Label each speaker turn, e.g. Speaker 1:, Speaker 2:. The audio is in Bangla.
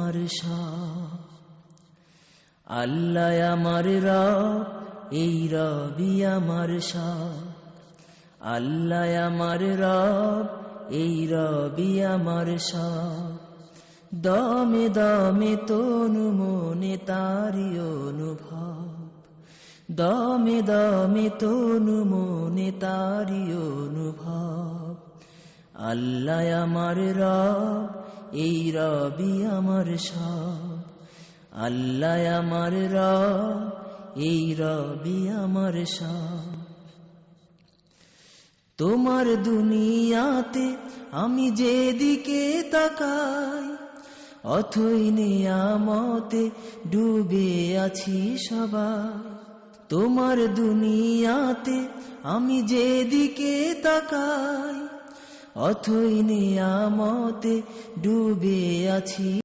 Speaker 1: আমার সব। আল্লাহ আমার রব, এই রবি আমার সব। আল্লাহ আমার রব, এই রবি আমার সব। দমে দমে তনু মনে তারি অনুভব, দমে দমে তনু মনে তারি অনুভব। আল্লাহ আমার রব, এই রবি আমার সব। আল্লাহ আমার রব, এই রবি আমার সব। তোমার দুনিয়াতে আমি যেদিকে তাকাই, অথই নিয়ামতে ডুবে আছি সবাই। তোমার দুনিয়াতে আমি যেদিকে তাকাই, অথই নিয়ামতে ডুবে আছি।